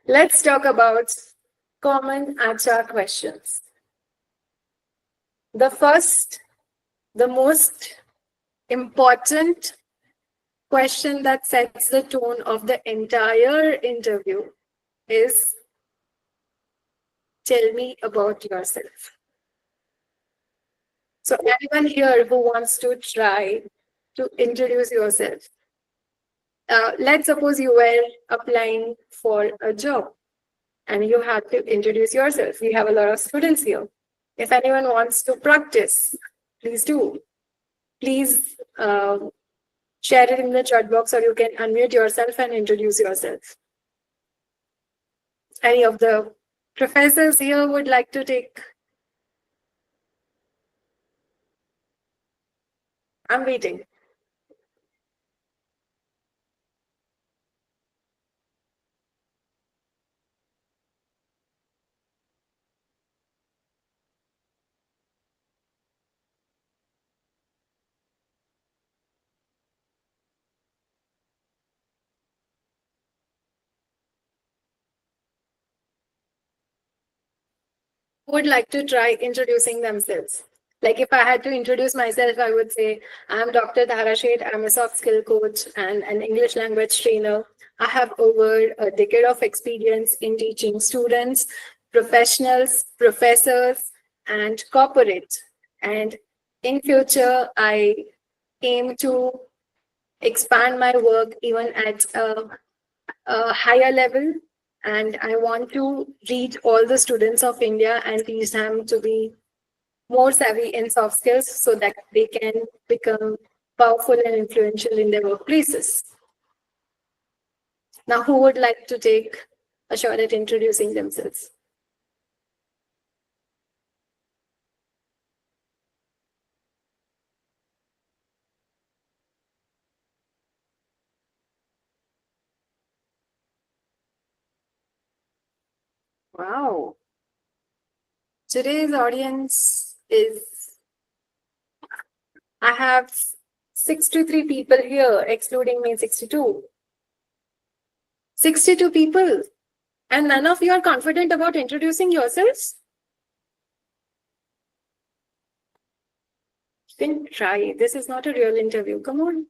Let's talk about common HR questions. The first, the most important question that sets the tone of the entire interview is, tell me about yourself. So anyone here who wants to try to introduce yourself. Let's suppose you were applying for a job and you have to introduce yourself. We have a lot of students here. If anyone wants to practice, please do. Please share it in the chat box, or you can unmute yourself and introduce yourself. Any of the professors here would like to take? I'm waiting. Would like to try introducing themselves. Like if I had to introduce myself, I would say, I'm Dr. Dhara Sheth. I'm a soft skill coach and an English language trainer. I have over a decade of experience in teaching students, professionals, professors, and corporate. And in future, I aim to expand my work even at a higher level. And I want to reach all the students of India and teach them to be more savvy in soft skills so that they can become powerful and influential in their workplaces. Now, who would like to take a shot at introducing themselves? Wow. Today's audience is, I have 63 people here, excluding me, 62. 62 people. And none of you are confident about introducing yourselves? You can try. This is not a real interview. Come on.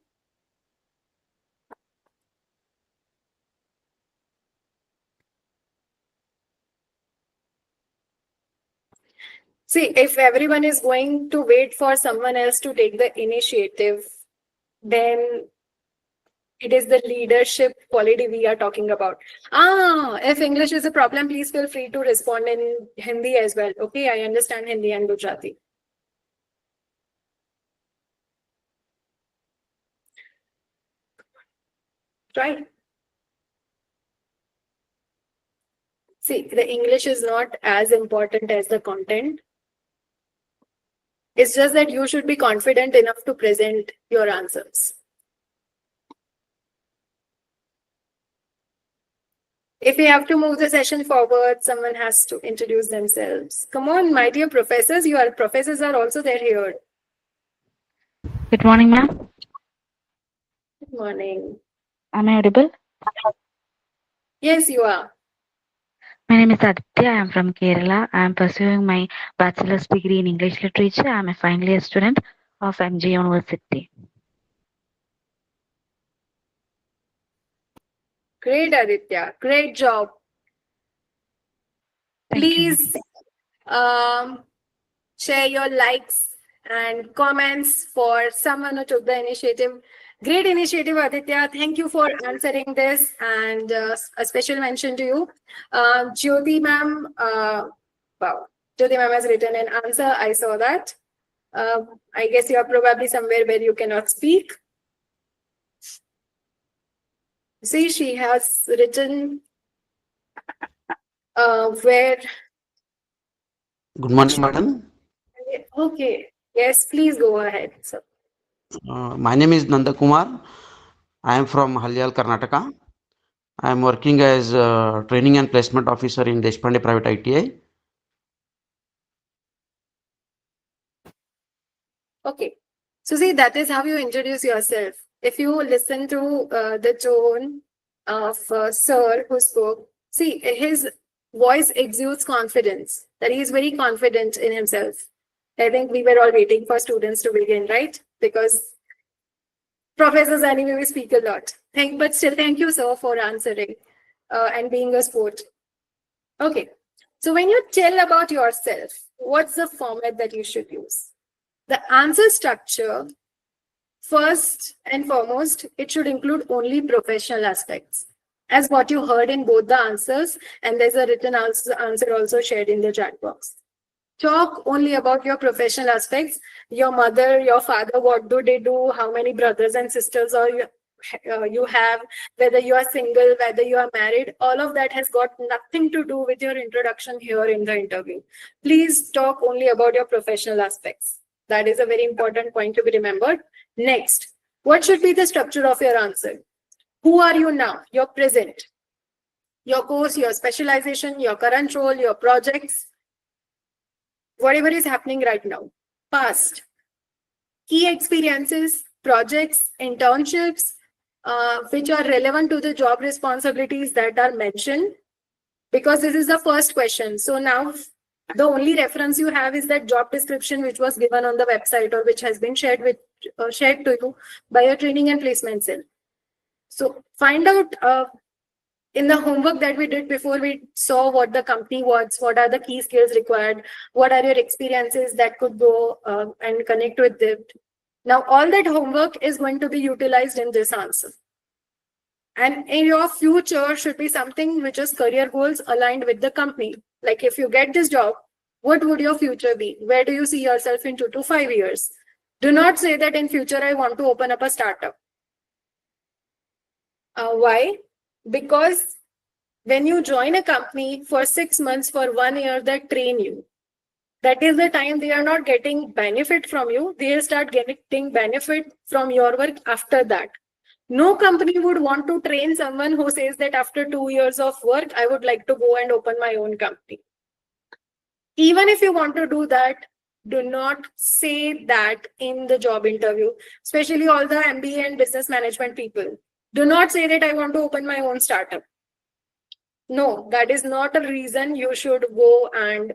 See, if everyone is going to wait for someone else to take the initiative, then it is the leadership quality we are talking about. If English is a problem, please feel free to respond in Hindi as well. Okay, I understand Hindi and Gujarati. Try. See, the English is not as important as the content. It's just that you should be confident enough to present your answers. If we have to move the session forward, someone has to introduce themselves. Come on, my dear professors, your professors are also there here. Good morning, ma'am. Good morning. Am I audible? Yes, you are. My name is Aditya. I am from Kerala. I am pursuing my bachelor's degree in English literature. I am a final year student of MG University. Great, Aditya. Great job. Thank you. Please share your likes and comments for someone who took the initiative. Great initiative, Aditya. Thank you for answering this, and a special mention to you. Jyoti ma'am, wow, Jyoti ma'am has written an answer. I saw that. I guess you are probably somewhere where you cannot speak. See, she has written where. Good morning, madam. Okay. Yes, please go ahead. So. My name is Nanda Kumar. I am from Halyal, Karnataka. I am working as a training and placement officer in Deshpande Private ITI. Okay. So see, that is how you introduce yourself. If you listen to the tone of Sir who spoke, See, his voice exudes confidence, that he is very confident in himself. I think we were all waiting for students to begin, right? Because professors anyway we speak a lot. But still, thank you, sir, for answering and being a sport. Okay. So when you tell about yourself, what's the format that you should use? The answer structure, first and foremost, it should include only professional aspects, as what you heard in both the answers, and there's a written answer also shared in the chat box. Talk only about your professional aspects, your mother, your father, what do they do, how many brothers and sisters are you have, whether you are single, whether you are married, all of that has got nothing to do with your introduction here in the interview. Please talk only about your professional aspects. That is a very important point to be remembered. Next, what should be the structure of your answer? Who are you now? Your present, your course, your specialization, your current role, your projects, whatever is happening right now. Past, key experiences, projects, internships, which are relevant to the job responsibilities that are mentioned, because this is the first question. So now the only reference you have is that job description which was given on the website or which has been shared to you by your training and placement cell. So find out in the homework that we did before, we saw what the company wants, what are the key skills required, what are your experiences that could go and connect with it. Now, all that homework is going to be utilized in this answer. And in your future should be something which is career goals aligned with the company. Like if you get this job, what would your future be? Where do you see yourself in 2 to 5 years? Do not say that in future I want to open up a startup. Why? Because when you join a company for 6 months, for 1 year, they train you. That is the time they are not getting benefit from you. They'll start getting benefit from your work after that. No company would want to train someone who says that after 2 years of work, I would like to go and open my own company. Even if you want to do that, do not say that in the job interview, especially all the MBA and business management people. Do not say that I want to open my own startup. No, that is not a reason you should go and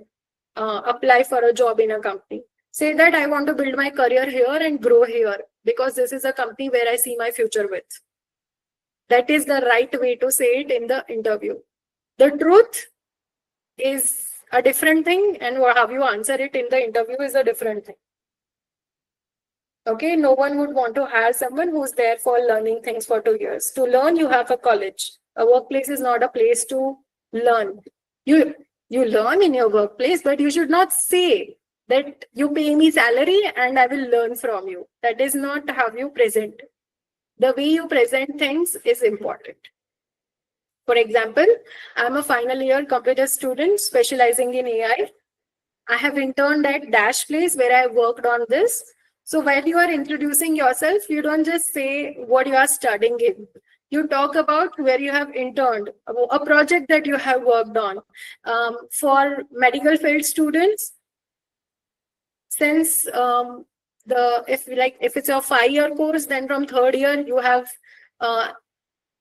apply for a job in a company. Say that I want to build my career here and grow here because this is a company where I see my future with. That is the right way to say it in the interview. The truth is a different thing, and how you answer it in the interview is a different thing. Okay, no one would want to hire someone who's there for learning things for 2 years. To learn, you have a college. A workplace is not a place to learn. You learn in your workplace, but you should not say that you pay me salary and I will learn from you. That is not how you present. The way you present things is important. For example, I'm a final year computer student specializing in AI. I have interned at Dash Place where I worked on this. So while you are introducing yourself, you don't just say what you are studying in. You talk about where you have interned, a project that you have worked on. For medical field students, since if it's a 5-year course, then from 3rd year you have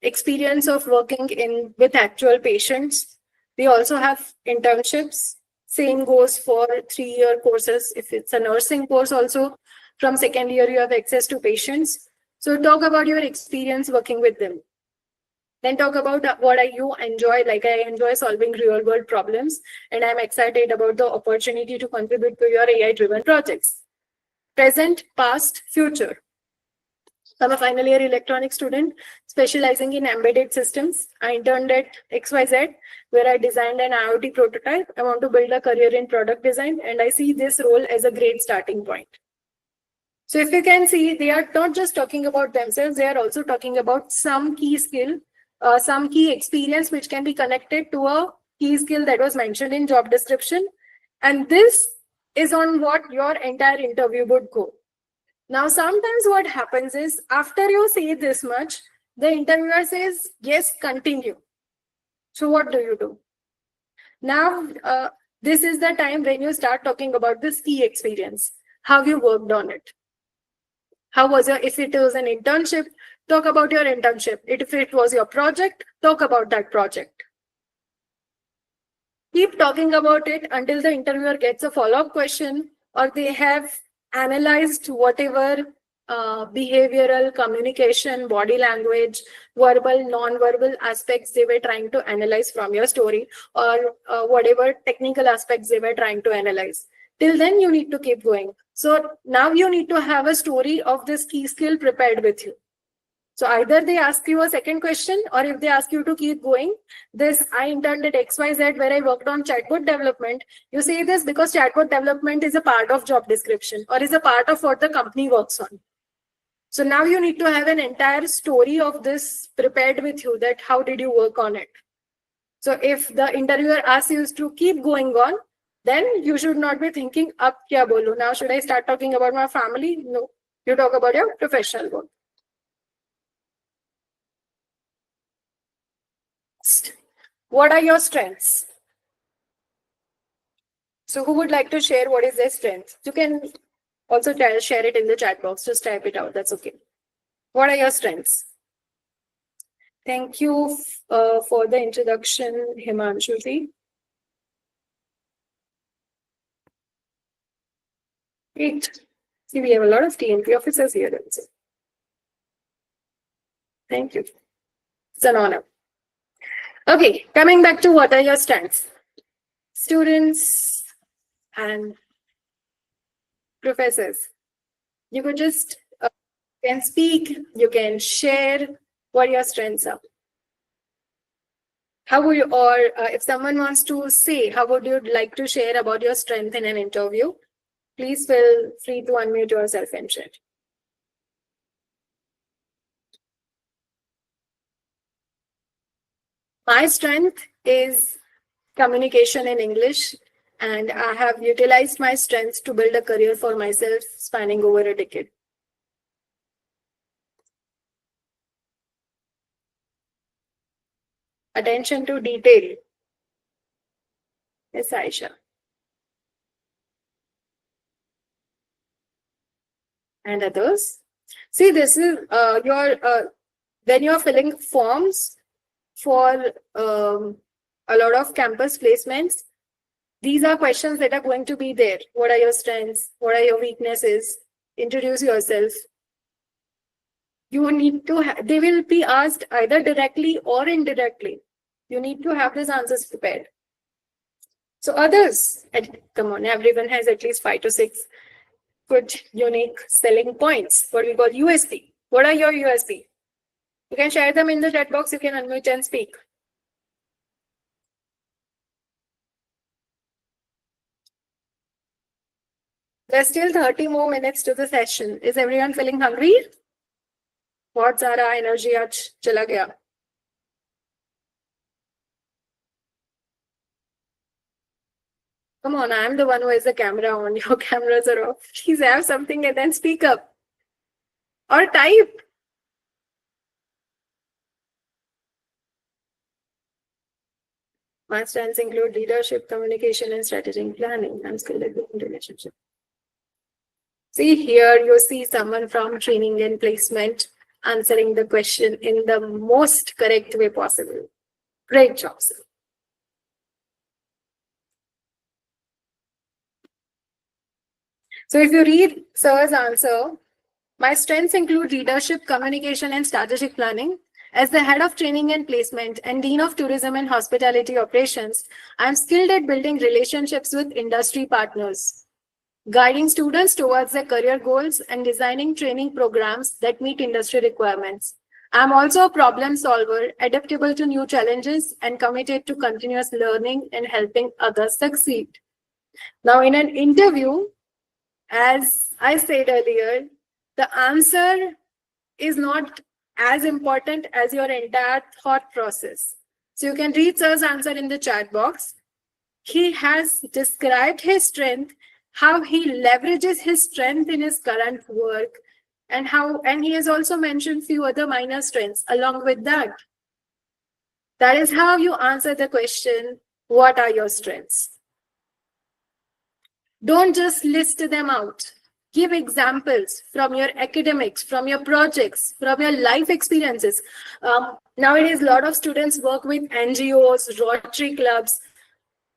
experience of working with actual patients. We also have internships. Same goes for 3-year courses. If it's a nursing course also, from 2nd year you have access to patients. So talk about your experience working with them. Then talk about what you enjoy. Like I enjoy solving real world problems and I'm excited about the opportunity to contribute to your AI driven projects. Present, past, future. I'm a final year electronics student specializing in embedded systems. I interned at XYZ where I designed an IoT prototype. I want to build a career in product design and I see this role as a great starting point. So if you can see, they are not just talking about themselves, they are also talking about some key skill, some key experience which can be connected to a key skill that was mentioned in job description. And this is on what your entire interview would go. Now, sometimes what happens is after you say this much, the interviewer says, yes, continue. So what do you do? Now, this is the time when you start talking about this key experience. How you worked on it. How was if it was an internship, talk about your internship. If it was your project, talk about that project. Keep talking about it until the interviewer gets a follow-up question or they have analyzed whatever behavioral, communication, body language, verbal, non-verbal aspects they were trying to analyze from your story, or whatever technical aspects they were trying to analyze. Till then, you need to keep going. So now you need to have a story of this key skill prepared with you. So either they ask you a second question, or if they ask you to keep going, this I interned at XYZ where I worked on chatbot development. You say this because chatbot development is a part of job description or is a part of what the company works on. So now you need to have an entire story of this prepared with you, that how did you work on it. So if the interviewer asks you to keep going on, then you should not be thinking, ab kya bolu? Now should I start talking about my family? No, you talk about your professional work. What are your strengths? So who would like to share what is their strength? You can also share it in the chat box. Just type it out. That's okay. What are your strengths? Thank you for the introduction, Himanshu. Great. See, we have a lot of TNP officers here also. Thank you. It's an honor. Okay, coming back to what are your strengths? Students and professors, you could just can speak, you can share what your strengths are. How would you, or if someone wants to say, how would you like to share about your strength in an interview? Please feel free to unmute yourself and share. My strength is communication in English, and I have utilized my strengths to build a career for myself spanning over a decade. Attention to detail. Yes, Aisha. And others? See, this is when you're filling forms for a lot of campus placements, these are questions that are going to be there. What are your strengths? What are your weaknesses? Introduce yourself. You need to, they will be asked either directly or indirectly. You need to have these answers prepared. So others, come on, everyone has at least 5 to 6 good, unique selling points, what we call USP. What are your USP? You can share them in the chat box. You can unmute and speak. There's still 30 more minutes to the session. Is everyone feeling hungry? बहुत सारा energy आज चला गया. Come on, I'm the one who has the camera on. Your cameras are off. Please have something and then speak up. Or type. My strengths include leadership, communication, and strategic planning. I'm skilled at building relationships. See, here you see someone from training and placement answering the question in the most correct way possible. Great job, sir. So if you read sir's answer, my strengths include leadership, communication, and strategic planning. As the head of training and placement and dean of tourism and hospitality operations, I am skilled at building relationships with industry partners, guiding students towards their career goals and designing training programs that meet industry requirements. I am also a problem solver, adaptable to new challenges, and committed to continuous learning and helping others succeed. Now, in an interview, as I said earlier, the answer is not as important as your entire thought process. So you can read sir's answer in the chat box. He has described his strength, how he leverages his strength in his current work, and he has also mentioned few other minor strengths along with that. That is how you answer the question, what are your strengths? Don't just list them out. Give examples from your academics, from your projects, from your life experiences. Nowadays, a lot of students work with NGOs, Rotary clubs.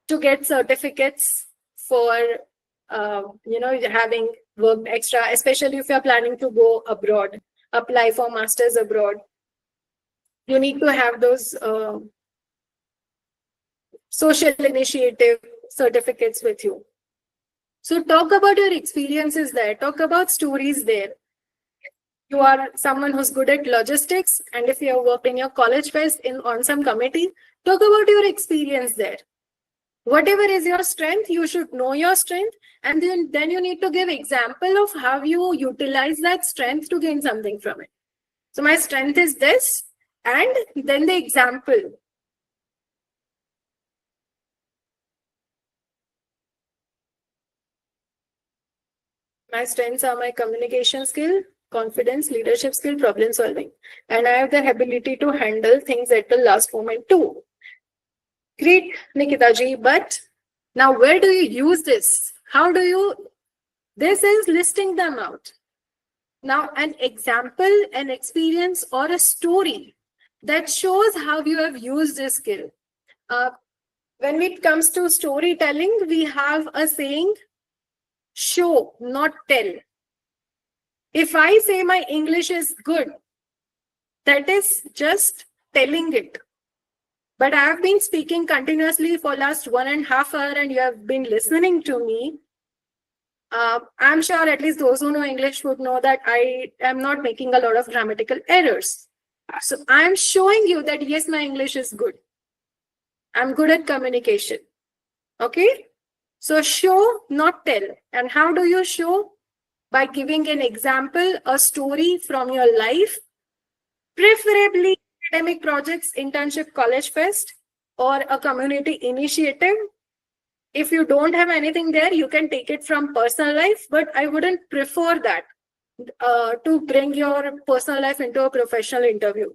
to get certificates for having worked extra, especially if you're planning to go abroad, apply for masters abroad. You need to have those social initiative certificates with you. So talk about your experiences there. Talk about stories there. You are someone who's good at logistics, and if you have worked in your college fest on some committee, talk about your experience there. Whatever is your strength, you should know your strength, and then you need to give example of how you utilize that strength to gain something from it. So my strength is this, and then the example. My strengths are my communication skill, confidence, leadership skill, problem solving, and I have the ability to handle things at the last moment too. Great, Nikita ji, but now where do you use this? How do you? This is listing them out. Now, an example, an experience, or a story that shows how you have used this skill. When it comes to storytelling, we have a saying, show, not tell. If I say my English is good, that is just telling it. But I have been speaking continuously for last 1.5 hours and you have been listening to me. I'm sure at least those who know English would know that I am not making a lot of grammatical errors. So I'm showing you that yes, my English is good. I'm good at communication. Okay? So show, not tell. And how do you show? By giving an example, a story from your life, preferably academic projects, internship, college fest, or a community initiative. If you don't have anything there, you can take it from personal life, but I wouldn't prefer that to bring your personal life into a professional interview.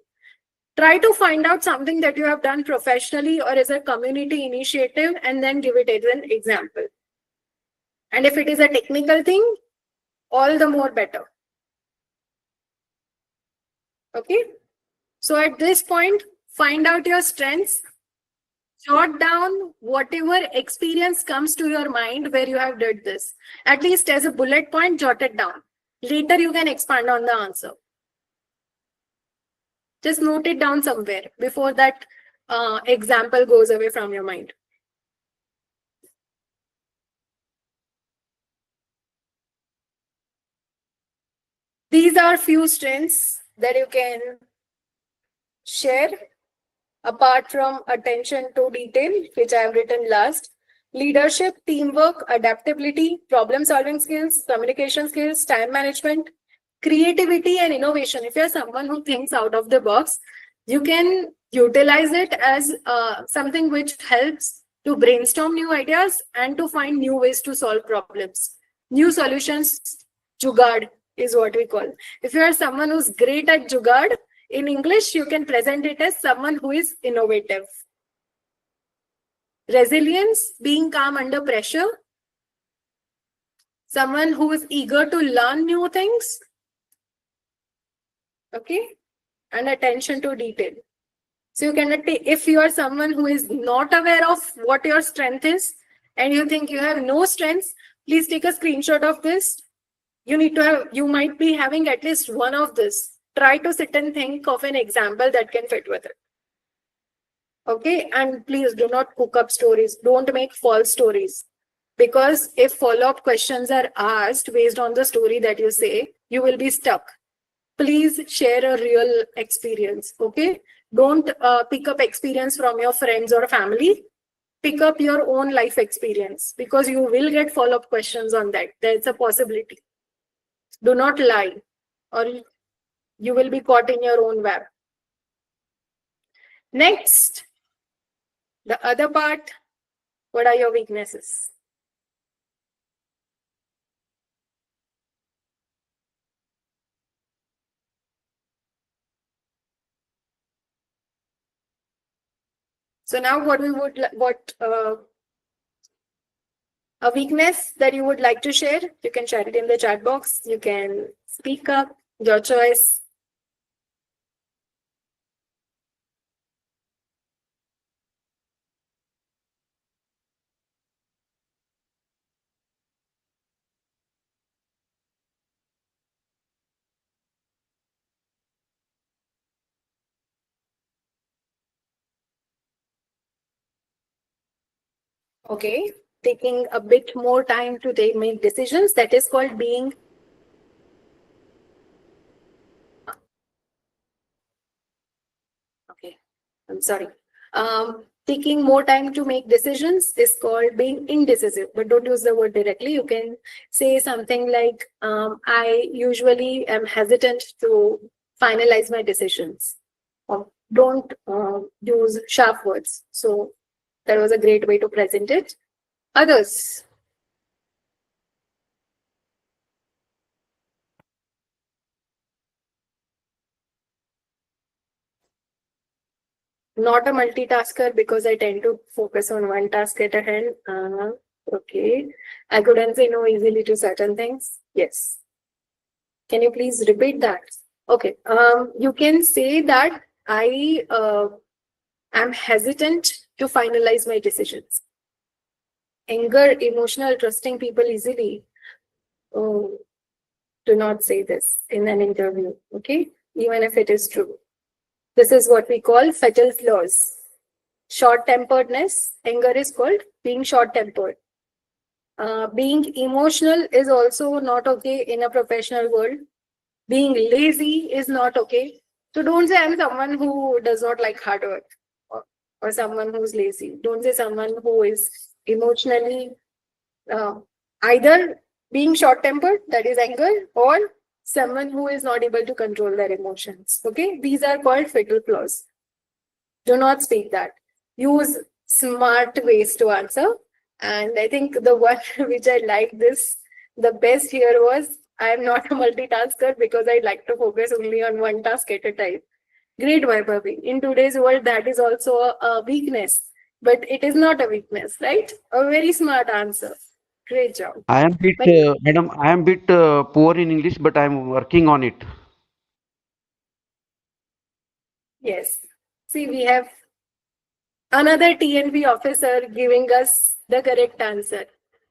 Try to find out something that you have done professionally or as a community initiative and then give it as an example. And if it is a technical thing, all the more better. Okay. So at this point, find out your strengths, jot down whatever experience comes to your mind where you have did this. At least as a bullet point, jot it down. Later, you can expand on the answer. Just note it down somewhere before that example goes away from your mind. These are few strengths that you can share apart from attention to detail, which I have written last. Leadership, teamwork, adaptability, problem solving skills, communication skills, time management, creativity and innovation. If you're someone who thinks out of the box, you can utilize it as something which helps to brainstorm new ideas and to find new ways to solve problems. New solutions, jugaad is what we call. If you are someone who's great at jugaad, in English, you can present it as someone who is innovative. Resilience, being calm under pressure. Someone who is eager to learn new things. Okay. And attention to detail. So you cannot take, if you are someone who is not aware of what your strength is and you think you have no strengths, please take a screenshot of this. You might be having at least one of this. Try to sit and think of an example that can fit with it. Okay, and please do not cook up stories. Don't make false stories. Because if follow-up questions are asked based on the story that you say, you will be stuck. Please share a real experience. Okay, don't pick up experience from your friends or family. Pick up your own life experience because you will get follow-up questions on that. There's a possibility. Do not lie or you will be caught in your own web. Next, the other part, what are your weaknesses? So now a weakness that you would like to share, you can share it in the chat box. You can speak up, your choice. Okay, taking a bit more time to make decisions, that is called being. Okay, I'm sorry. Taking more time to make decisions is called being indecisive, but don't use the word directly. You can say something like, I usually am hesitant to finalize my decisions. Don't use sharp words. So that was a great way to present it. Others. Not a multitasker because I tend to focus on one task at a hand. Okay. I couldn't say no easily to certain things. Yes. Can you please repeat that? Okay. You can say that I am hesitant to finalize my decisions. Anger, emotional, trusting people easily. Oh, do not say this in an interview. Okay. Even if it is true. This is what we call fatal flaws. Short-temperedness, anger is called being short-tempered. Being emotional is also not okay in a professional world. Being lazy is not okay. So don't say I'm someone who does not like hard work, or someone who's lazy. Don't say someone who is emotionally either being short-tempered, that is anger, or someone who is not able to control their emotions. Okay, these are called fatal flaws. Do not speak that. Use smart ways to answer. And I think the one which I like this the best here was, I am not a multitasker because I like to focus only on one task at a time. Great, Vaibhavi. In today's world, that is also a weakness, but it is not a weakness, right? A very smart answer. Great job. I am bit, But madam, I am bit poor in English, but I am working on it. yes, see, we have another TNP officer giving us the correct answer.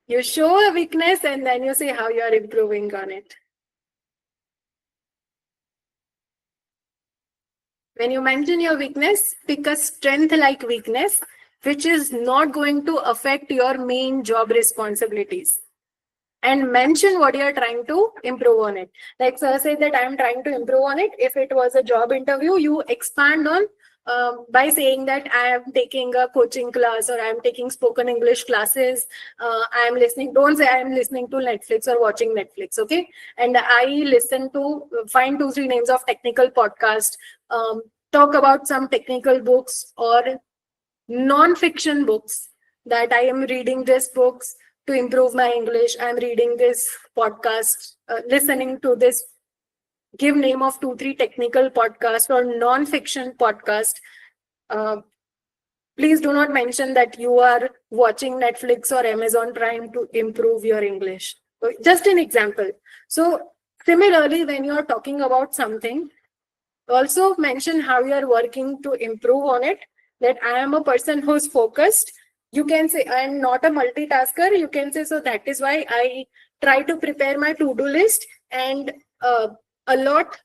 You show a weakness and then you say how you are improving on it. When you mention your weakness, pick a strength like weakness, which is not going to affect your main job responsibilities. And mention what you're trying to improve on it. Like sir said that I'm trying to improve on it. If it was a job interview, you expand on by saying that I am taking a coaching class or I'm taking spoken English classes. I'm listening. Don't say I'm listening to Netflix or watching Netflix. Okay. And I listen to find 2-3 names of technical podcast. Talk about some technical books or non-fiction books that I am reading these books to improve my English. I'm reading this podcast, listening to this, give name of 2-3 technical podcast or non-fiction podcast. Please do not mention that you are watching Netflix or Amazon Prime to improve your English. Just an example. So similarly, when you're talking about something, also mention how you are working to improve on it, that I am a person who's focused. You can say I'm not a multitasker. You can say, so that is why I try to prepare my to-do list and allot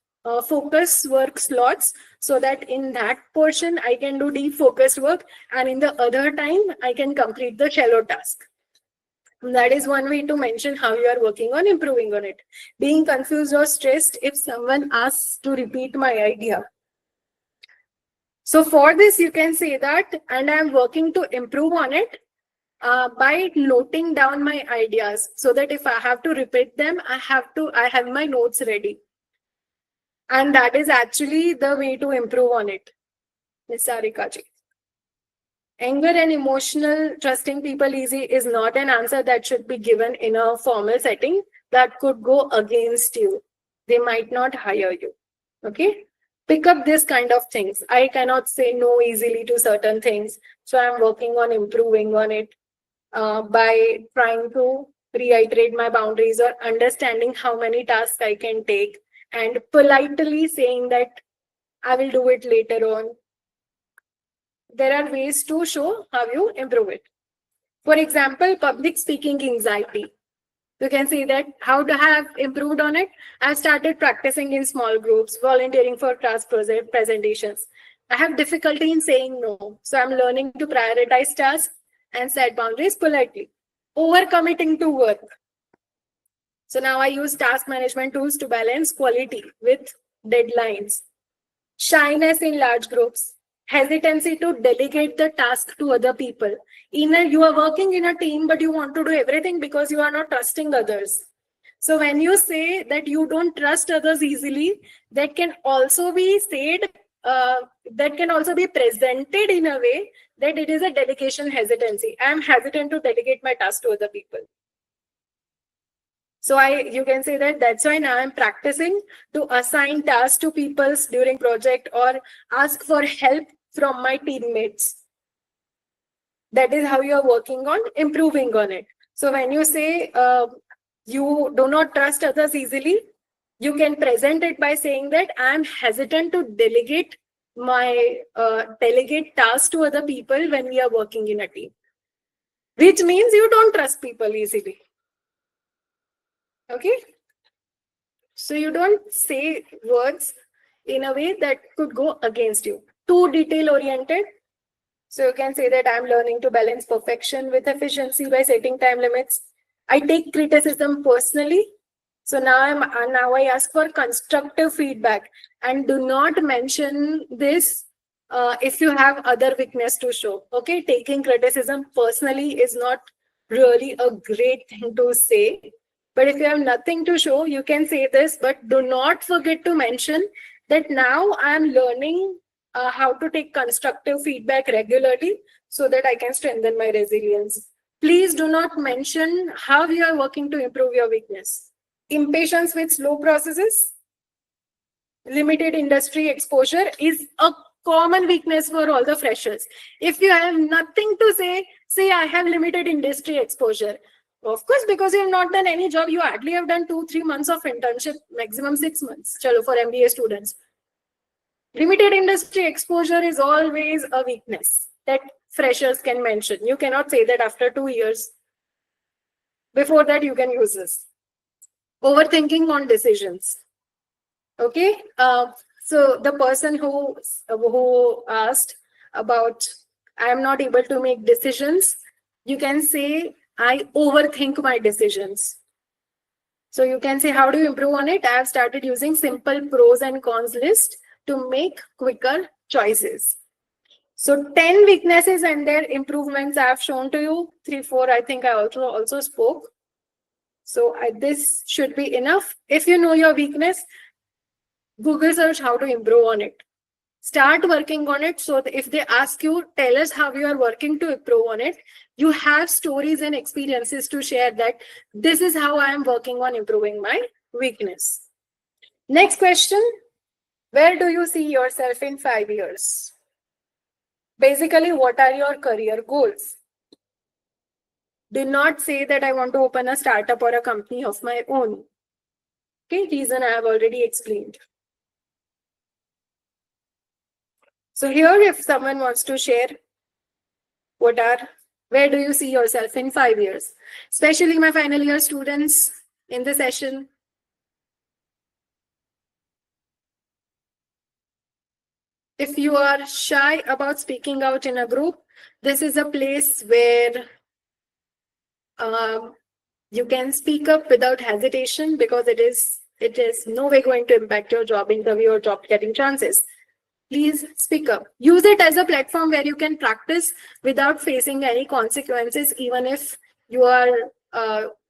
focus work slots so that in that portion I can do deep focused work and in the other time I can complete the shallow task. That is one way to mention how you are working on improving on it. Being confused or stressed if someone asks to repeat my idea. So for this, you can say that, and I'm working to improve on it by noting down my ideas so that if I have to repeat them, I have my notes ready. And that is actually the way to improve on it. Ms. Sarika ji. Anger and emotional trusting people easy is not an answer that should be given in a formal setting that could go against you. They might not hire you. Okay? Pick up this kind of things. I cannot say no easily to certain things. So I'm working on improving on it by trying to reiterate my boundaries or understanding how many tasks I can take and politely saying that I will do it later on. There are ways to show how you improve it. For example, public speaking anxiety. You can see that how to have improved on it. I've started practicing in small groups, volunteering for class presentations. I have difficulty in saying no. So I'm learning to prioritize tasks and set boundaries politely. Overcommitting to work. So now I use task management tools to balance quality with deadlines. Shyness in large groups. Hesitancy to delegate the task to other people. You are working in a team, but you want to do everything because you are not trusting others. So when you say that you don't trust others easily, that can also be said, that can also be presented in a way that it is a delegation hesitancy. I am hesitant to delegate my task to other people. So you can say that that's why now I'm practicing to assign tasks to people during project or ask for help from my teammates. That is how you are working on improving on it. So when you say you do not trust others easily, you can present it by saying that I'm hesitant to delegate my delegate tasks to other people when we are working in a team, which means you don't trust people easily. Okay. So you don't say words in a way that could go against you. Too detail oriented. So you can say that I'm learning to balance perfection with efficiency by setting time limits. I take criticism personally. So now I ask for constructive feedback, and do not mention this if you have other weakness to show. Okay, taking criticism personally is not really a great thing to say. But if you have nothing to show, you can say this, but do not forget to mention that now I am learning how to take constructive feedback regularly so that I can strengthen my resilience. Please do not mention how you are working to improve your weakness. Impatience with slow processes, limited industry exposure is a common weakness for all the freshers. If you have nothing to say I have limited industry exposure. Of course, because you have not done any job, you hardly have done 2-3 months of internship, maximum 6 months. Chalo, for MBA students. Limited industry exposure is always a weakness that freshers can mention. You cannot say that after 2 years. Before that, you can use this. Overthinking on decisions. Okay. So the person who asked about I am not able to make decisions, you can say I overthink my decisions. So you can say, how do you improve on it? I have started using simple pros and cons list to make quicker choices. So 10 weaknesses and their improvements I have shown to you. 3-4 I think I also spoke. So this should be enough. If you know your weakness, Google search how to improve on it. Start working on it. So if they ask you, tell us how you are working to improve on it. You have stories and experiences to share that this is how I am working on improving my weakness. Next question. Where do you see yourself in 5 years? Basically, what are your career goals? Do not say that I want to open a startup or a company of my own. Okay, reason I have already explained. So here, if someone wants to share, where do you see yourself in 5 years? Especially my final year students in the session. If you are shy about speaking out in a group, this is a place where you can speak up without hesitation, because it is no way going to impact your job interview or job getting chances. Please speak up. Use it as a platform where you can practice without facing any consequences, even if you are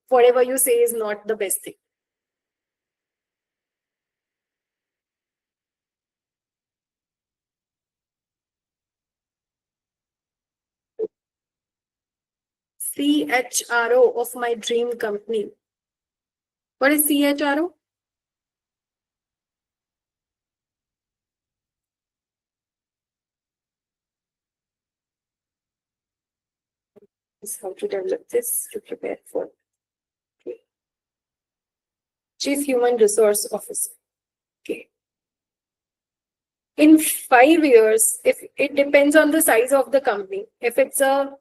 whatever you say is not the best thing. CHRO of my dream company. What is CHRO? Is how to develop this to prepare for. Okay. Chief Human Resource Officer. Okay. In 5 years, if it depends on the size of the company. If it's a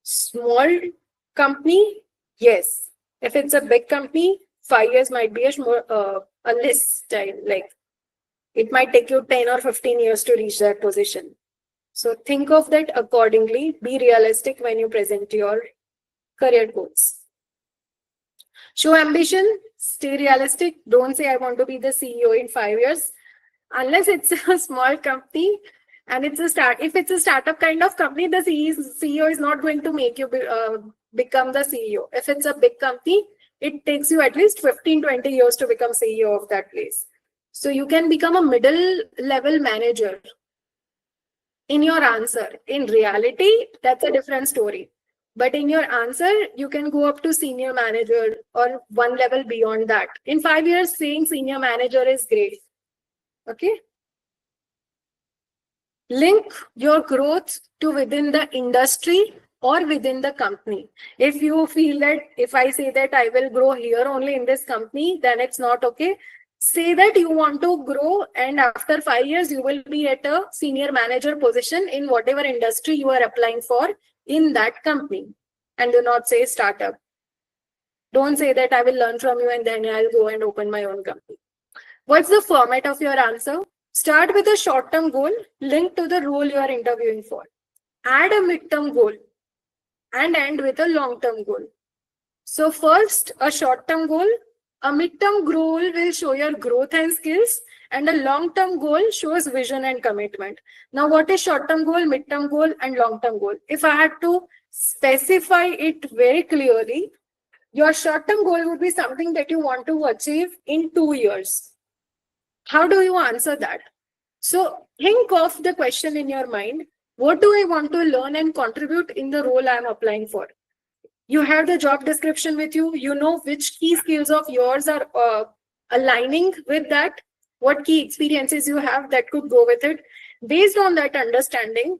small company, yes. If it's a big company, 5 years might be a less time. Like it might take you 10 or 15 years to reach that position. So think of that accordingly. Be realistic when you present your career goals. Show ambition, stay realistic. Don't say I want to be the CEO in 5 years. Unless it's a small company and if it's a startup kind of company, the CEO is not going to make you become the CEO. If it's a big company, it takes you at least 15-20 years to become CEO of that place. So you can become a middle level manager in your answer. In reality, that's a different story. But in your answer, you can go up to senior manager or one level beyond that. In 5 years, saying senior manager is great. Okay. Link your growth to within the industry or within the company. If you feel that if I say that I will grow here only in this company, then it's not okay. Say that you want to grow and after 5 years, you will be at a senior manager position in whatever industry you are applying for in that company. And do not say startup. Don't say that I will learn from you and then I'll go and open my own company. What's the format of your answer? Start with a short-term goal linked to the role you are interviewing for. Add a mid-term goal and end with a long-term goal. So first, a short-term goal. A mid-term goal will show your growth and skills, and a long-term goal shows vision and commitment. Now, what is short-term goal, mid-term goal, and long-term goal? If I had to specify it very clearly, your short-term goal would be something that you want to achieve in 2 years. How do you answer that? So think of the question in your mind. What do I want to learn and contribute in the role I'm applying for? You have the job description with you. You know which key skills of yours are aligning with that, what key experiences you have that could go with it. Based on that understanding,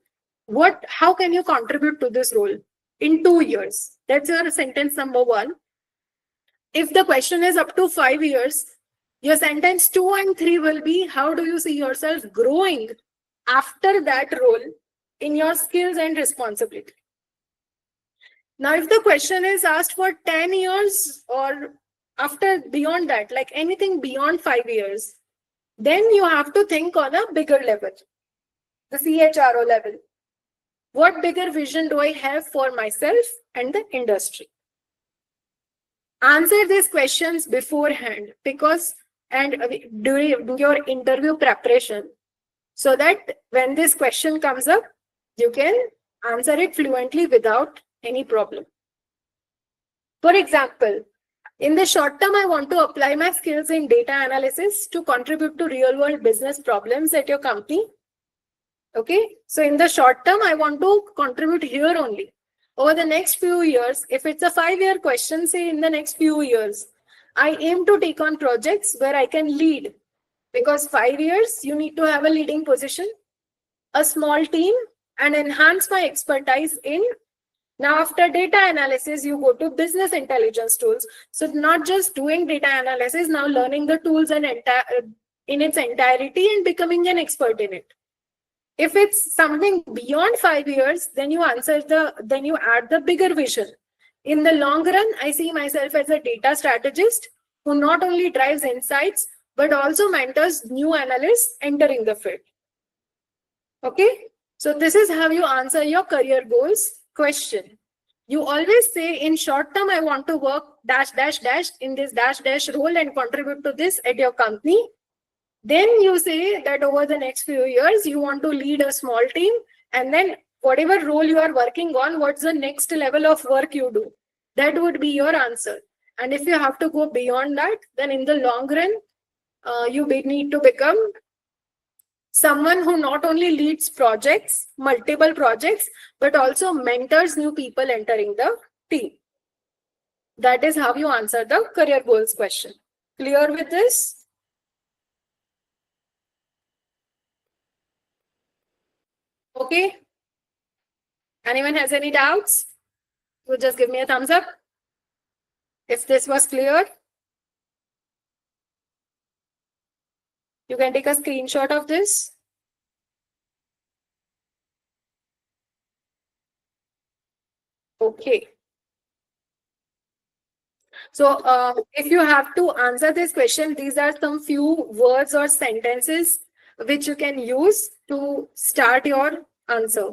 how can you contribute to this role in 2 years? That's your sentence number 1. If the question is up to 5 years, your sentence 2 and 3 will be, how do you see yourself growing after that role in your skills and responsibility? Now, if the question is asked for 10 years or after beyond that, like anything beyond 5 years, then you have to think on a bigger level, the CHRO level. What bigger vision do I have for myself and the industry? Answer these questions beforehand and during your interview preparation, so that when this question comes up, you can answer it fluently without any problem. For example, in the short term, I want to apply my skills in data analysis to contribute to real world business problems at your company. Okay, so in the short term, I want to contribute here only. Over the next few years, if it's a 5-year question, say in the next few years, I aim to take on projects where I can lead, because 5 years, you need to have a leading position, a small team, and enhance my expertise in. Now, after data analysis, you go to business intelligence tools. So not just doing data analysis, now learning the tools in its entirety and becoming an expert in it. If it's something beyond 5 years, then you add the bigger vision. In the long run, I see myself as a data strategist who not only drives insights, but also mentors new analysts entering the field. Okay, so this is how you answer your career goals question. You always say in short term, I want to work -- in this -- role and contribute to this at your company. Then you say that over the next few years, you want to lead a small team, and then whatever role you are working on, what's the next level of work you do? That would be your answer. And if you have to go beyond that, then in the long run, you need to become someone who not only leads projects, multiple projects, but also mentors new people entering the team. That is how you answer the career goals question. Clear with this? Okay. Anyone has any doubts? So just give me a thumbs up if this was clear. You can take a screenshot of this. Okay. So if you have to answer this question, these are some few words or sentences which you can use to start your answer.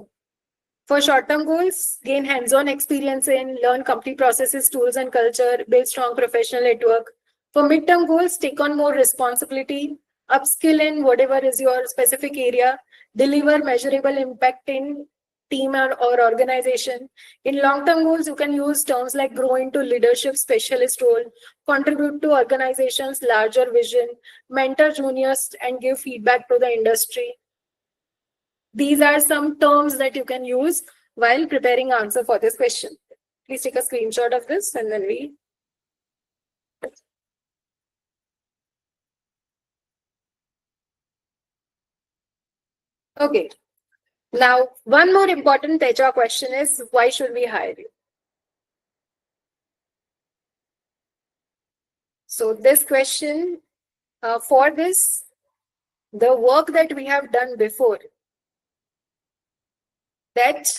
For short-term goals, gain hands-on experience in, learn company processes, tools and culture, build strong professional network. For mid-term goals, take on more responsibility, upskill in whatever is your specific area, deliver measurable impact in team or organization. In long-term goals, you can use terms like grow into leadership specialist role, contribute to organizations' larger vision, mentor juniors and give feedback to the industry. These are some terms that you can use while preparing answer for this question. Please take a screenshot of this and then we. Okay. Now, one more important HR question is, why should we hire you? So this question, for this, the work that we have done before, that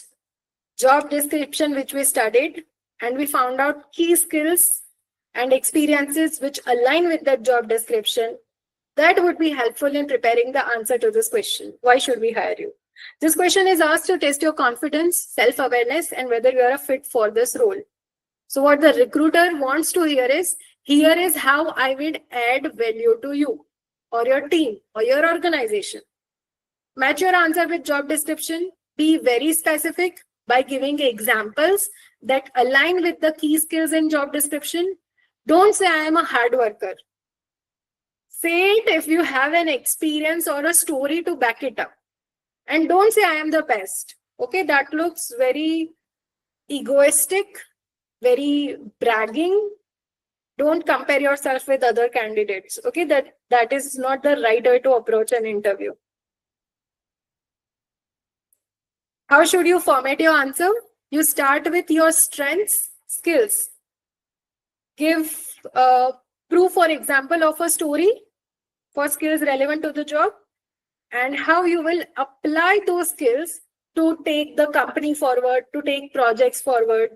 job description which we studied, and we found out key skills and experiences which align with that job description, that would be helpful in preparing the answer to this question. Why should we hire you? This question is asked to test your confidence, self-awareness, and whether you are a fit for this role. So what the recruiter wants to hear is, here is how I would add value to you or your team or your organization. Match your answer with job description. Be very specific by giving examples that align with the key skills in job description. Don't say I am a hard worker. Say it if you have an experience or a story to back it up. And don't say I am the best. Okay, that looks very egoistic, very bragging. Don't compare yourself with other candidates. Okay, that is not the right way to approach an interview. How should you format your answer? You start with your strengths, skills. Give proof or example of a story for skills relevant to the job and how you will apply those skills to take the company forward, to take projects forward.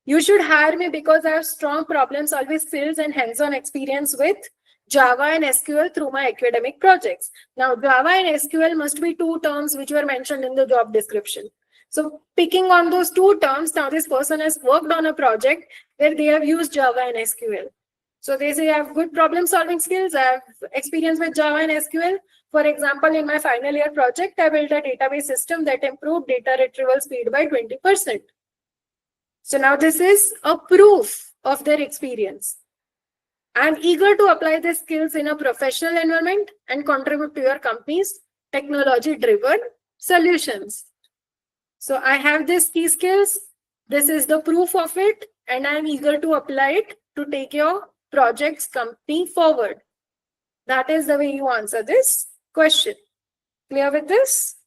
You should hire me because I have strong problem-solving skills and hands-on experience with Java and SQL through my academic projects. Now, Java and SQL must be two terms which were mentioned in the job description. So picking on those two terms, now this person has worked on a project where they have used Java and SQL. So they say I have good problem-solving skills, I have experience with Java and SQL. For example, in my final year project, I built a database system that improved data retrieval speed by 20%. So now this is a proof of their experience. I'm eager to apply these skills in a professional environment and contribute to your company's technology-driven solutions. So I have these key skills. This is the proof of it, and I'm eager to apply it to take your project's company forward. That is the way you answer this question. Clear with this?